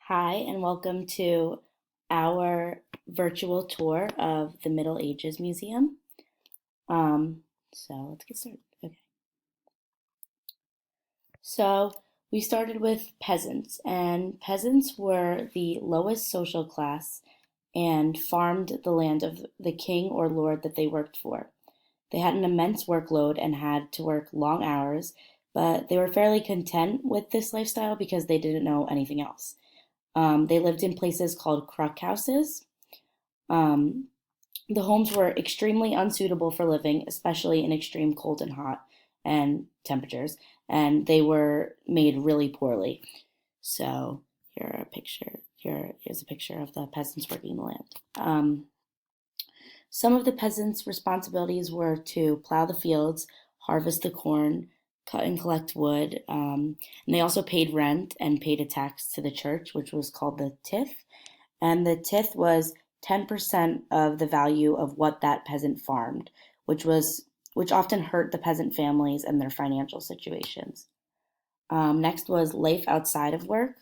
Hi, and welcome to our virtual tour of the Middle Ages Museum. Um, let's get started. Okay. So we started with peasants, and peasants were the lowest social class and farmed the land of the king or lord that they worked for. They had an immense workload and had to work long hours, but they were fairly content with this lifestyle because they didn't know anything else. They lived in places called cruck houses. Um, the homes were extremely unsuitable for living, especially in extreme cold and hot and temperatures, and they were made really poorly. So here's a picture of the peasants working the land. Some of the peasants' responsibilities were to plow the fields, harvest the corn, cut and collect wood, and they also paid rent and paid a tax to the church, which was called the tithe. And the tithe was 10% of the value of what that peasant farmed, which often hurt the peasant families and their financial situations. Next was life outside of work,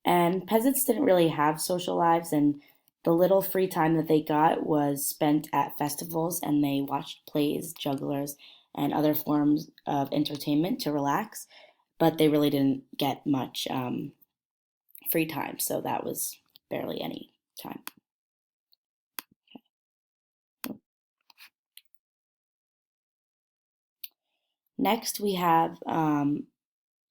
and peasants didn't really have social lives, and the little free time that they got was spent at festivals, and they watched plays, jugglers, and other forms of entertainment to relax, but they really didn't get much free time, so that was barely any time. Next, we have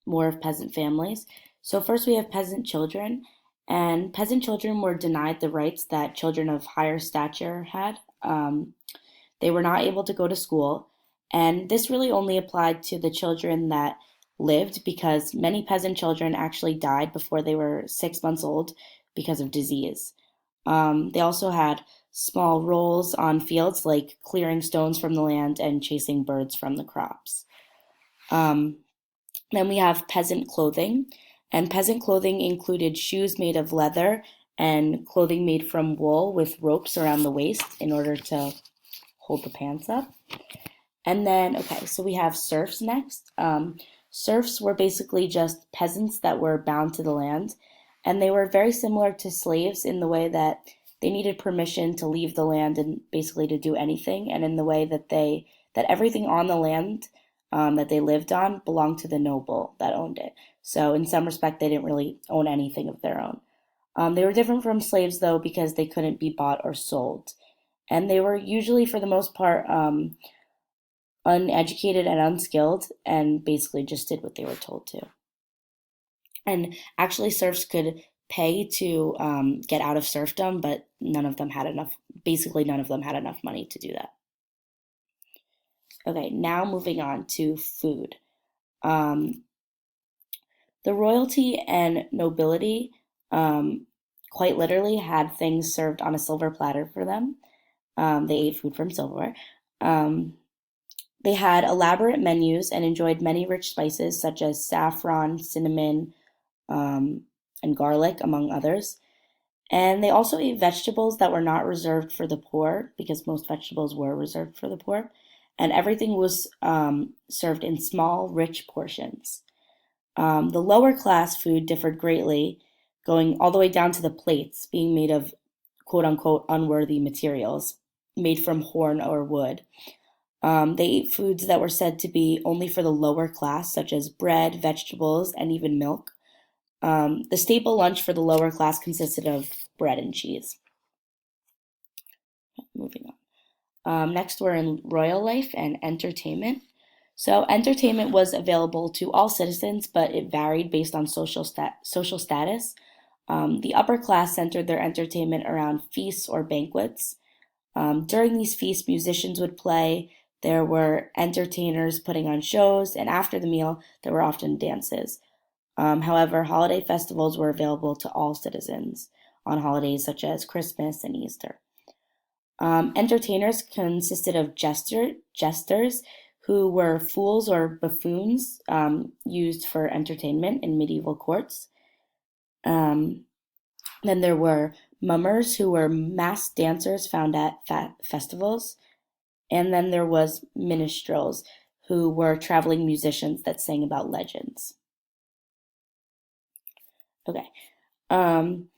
more of peasant families. So, first, we have peasant children, and peasant children were denied the rights that children of higher stature had. They were not able to go to school, and this really only applied to the children that lived because many peasant children actually died before they were 6 months old because of disease. They also had small roles on fields like clearing stones from the land and chasing birds from the crops. Um, then we have peasant clothing, and peasant clothing included shoes made of leather and clothing made from wool with ropes around the waist in order to hold the pants up. And then, okay, so we have serfs next. Serfs were basically just peasants that were bound to the land, and they were very similar to slaves in the way that they needed permission to leave the land and basically to do anything, and in the way that that everything on the land that they lived on belonged to the noble that owned it. So in some respect, they didn't really own anything of their own. They were different from slaves though because they couldn't be bought or sold, and they were usually, for the most part, uneducated and unskilled, and basically just did what they were told to. And actually, serfs could pay to get out of serfdom, but none of them had enough. Basically, none of them had enough money to do that. Okay, now moving on to food. Um, the royalty and nobility, quite literally, had things served on a silver platter for them. They ate food from silverware. Um, They had elaborate menus and enjoyed many rich spices such as saffron, cinnamon, um, and garlic, among others. And they also ate vegetables that were not reserved for the poor, because most vegetables were reserved for the poor. And everything was served in small, rich portions. The lower class food differed greatly, going all the way down to the plates being made of quote unquote unworthy materials, made from horn or wood. They ate foods that were said to be only for the lower class, such as bread, vegetables, and even milk. The staple lunch for the lower class consisted of bread and cheese. Moving on. Next, we're in royal life and entertainment. So, entertainment was available to all citizens, but it varied based on social status. The upper class centered their entertainment around feasts or banquets. During these feasts, musicians would play. There were entertainers putting on shows, and after the meal, there were often dances. However, holiday festivals were available to all citizens on holidays such as Christmas and Easter. Entertainers consisted of jesters who were fools or buffoons used for entertainment in medieval courts. Um, then there were mummers who were masked dancers found at festivals. And then there was minstrels who were traveling musicians that sang about legends. Okay. Um,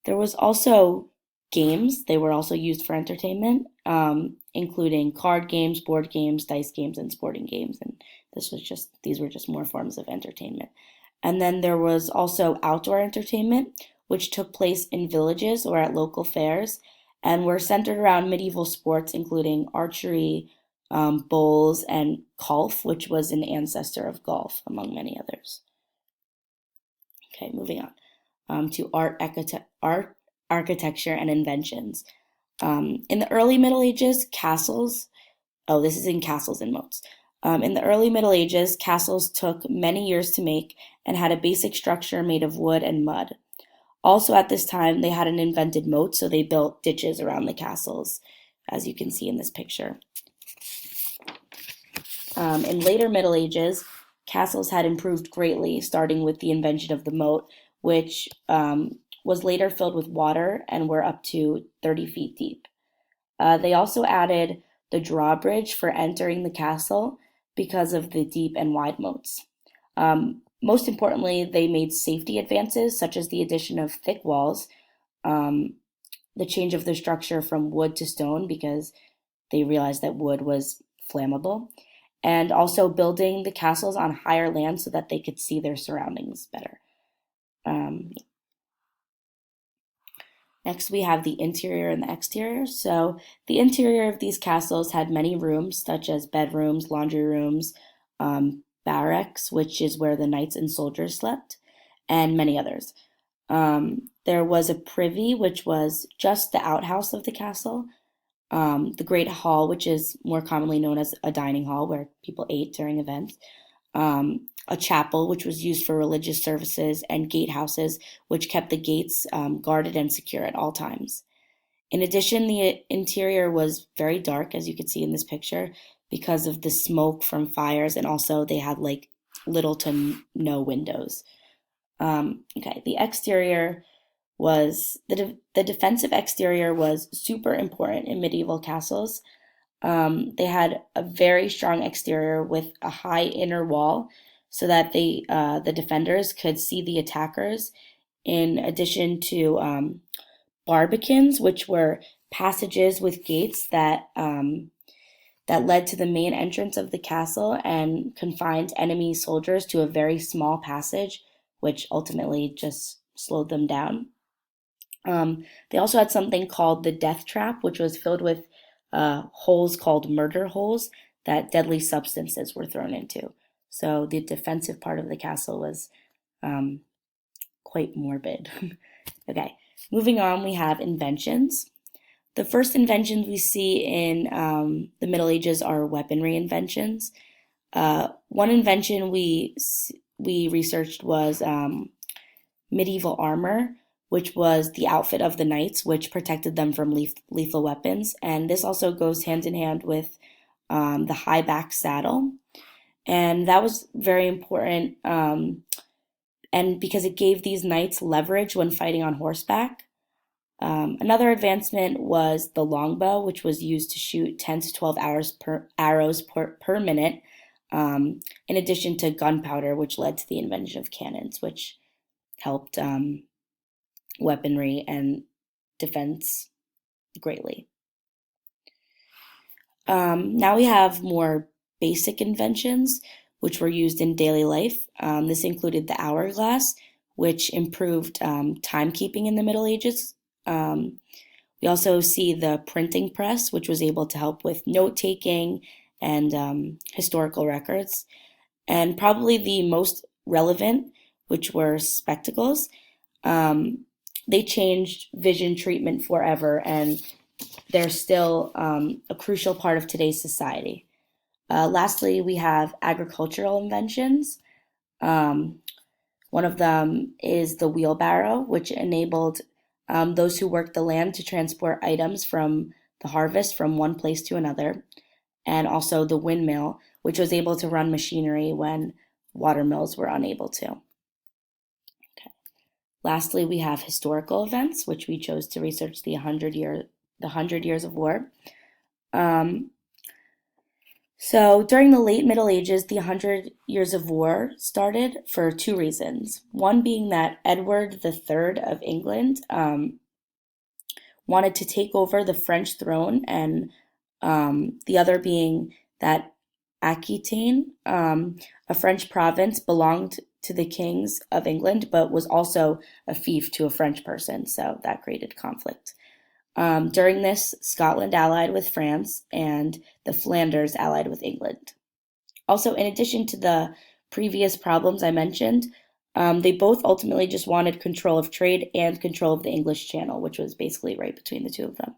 there was also games. They were also used for entertainment, including card games, board games, dice games, and sporting games. And these were just more forms of entertainment. And then there was also outdoor entertainment, which took place in villages or at local fairs and were centered around medieval sports, including archery, bowls, and golf, which was an ancestor of golf, among many others. Okay, moving on to art, architecture, and inventions. In the early Middle Ages, castles, oh, this is in castles and moats. In the early Middle Ages, castles took many years to make and had a basic structure made of wood and mud. Also, at this time, they hadn't invented moats, so they built ditches around the castles, as you can see in this picture. In later Middle Ages, castles had improved greatly, starting with the invention of the moat, which was later filled with water and were up to 30 feet deep. They also added the drawbridge for entering the castle because of the deep and wide moats. Most importantly, they made safety advances, such as the addition of thick walls, the change of the structure from wood to stone because they realized that wood was flammable, and also building the castles on higher land so that they could see their surroundings better. Next, we have the interior and the exterior. So, the interior of these castles had many rooms, such as bedrooms, laundry rooms, barracks, which is where the knights and soldiers slept, and many others. There was a privy, which was just the outhouse of the castle, the Great Hall, which is more commonly known as a dining hall where people ate during events, a chapel, which was used for religious services, and gatehouses, which kept the gates guarded and secure at all times. In addition, the interior was very dark, as you can see in this picture, because of the smoke from fires, and also they had like little to no windows. Okay, the exterior was the defensive exterior was super important in medieval castles. They had a very strong exterior with a high inner wall so that the defenders could see the attackers, in addition to barbicans, which were passages with gates that led to the main entrance of the castle and confined enemy soldiers to a very small passage, which ultimately just slowed them down. They also had something called the death trap, which was filled with holes called murder holes that deadly substances were thrown into. So the defensive part of the castle was quite morbid. Okay, moving on, we have inventions. The first inventions we see in the Middle Ages are weaponry inventions. One invention we researched was medieval armor, which was the outfit of the knights, which protected them from lethal weapons. And this also goes hand in hand with the high back saddle. And that was very important, and because it gave these knights leverage when fighting on horseback. Another advancement was the longbow, which was used to shoot 10 to 12 arrows per minute, in addition to gunpowder, which led to the invention of cannons, which helped weaponry and defense greatly. Now we have more basic inventions, which were used in daily life. This included the hourglass, which improved timekeeping in the Middle Ages. We also see the printing press, which was able to help with note taking and historical records. And probably the most relevant, which were spectacles. They changed vision treatment forever, and they're still a crucial part of today's society. Lastly, we have agricultural inventions. One of them is the wheelbarrow, which enabled those who worked the land to transport items from the harvest from one place to another, and also the windmill, which was able to run machinery when water mills were unable to. Okay. Lastly, we have historical events, which we chose to research the 100 Years of War. So during the late Middle Ages, the Hundred Years of War started for two reasons. One being that Edward III of England wanted to take over the French throne, and the other being that Aquitaine, a French province, belonged to the kings of England, but was also a fief to a French person, so that created conflict. During this, Scotland allied with France, and the Flanders allied with England. Also, in addition to the previous problems I mentioned, they both ultimately just wanted control of trade and control of the English Channel, which was basically right between the two of them.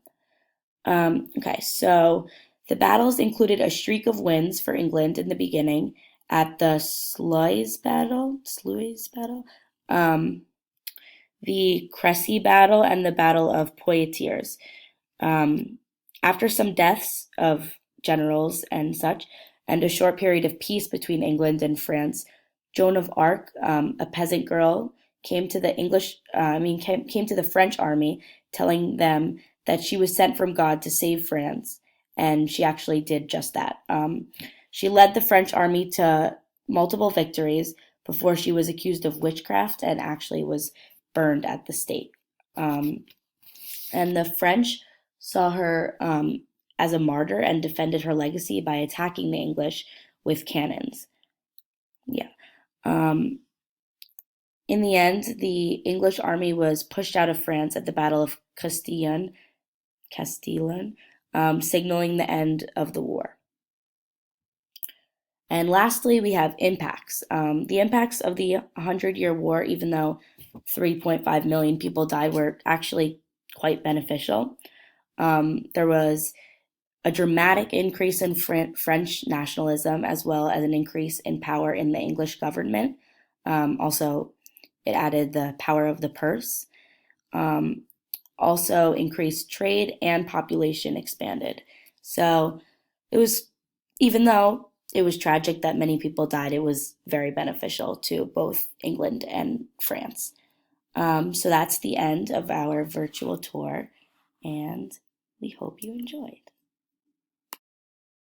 Okay, so the battles included a streak of wins for England in the beginning at the Sluys Battle, um, the Crecy Battle, and the Battle of Poitiers. Um, After some deaths of generals and such, and a short period of peace between England and France, Joan of Arc, a peasant girl, came to the came to the French army, telling them that she was sent from God to save France, and she actually did just that. She led the French army to multiple victories before she was accused of witchcraft and actually was burned at the stake. Um, and the French saw her as a martyr and defended her legacy by attacking the English with cannons. Yeah. Um, in the end, the English army was pushed out of France at the Battle of Castillon, signaling the end of the war. And lastly, we have impacts. The impacts of the Hundred-Year War, even though 3.5 million people died, were actually quite beneficial. There was a dramatic increase in French nationalism, as well as an increase in power in the English government. Also, it added the power of the purse. Um, Also, increased trade and population expanded. So, it was, even though it was tragic that many people died, it was very beneficial to both England and France. So, that's the end of our virtual tour, and we hope you enjoyed.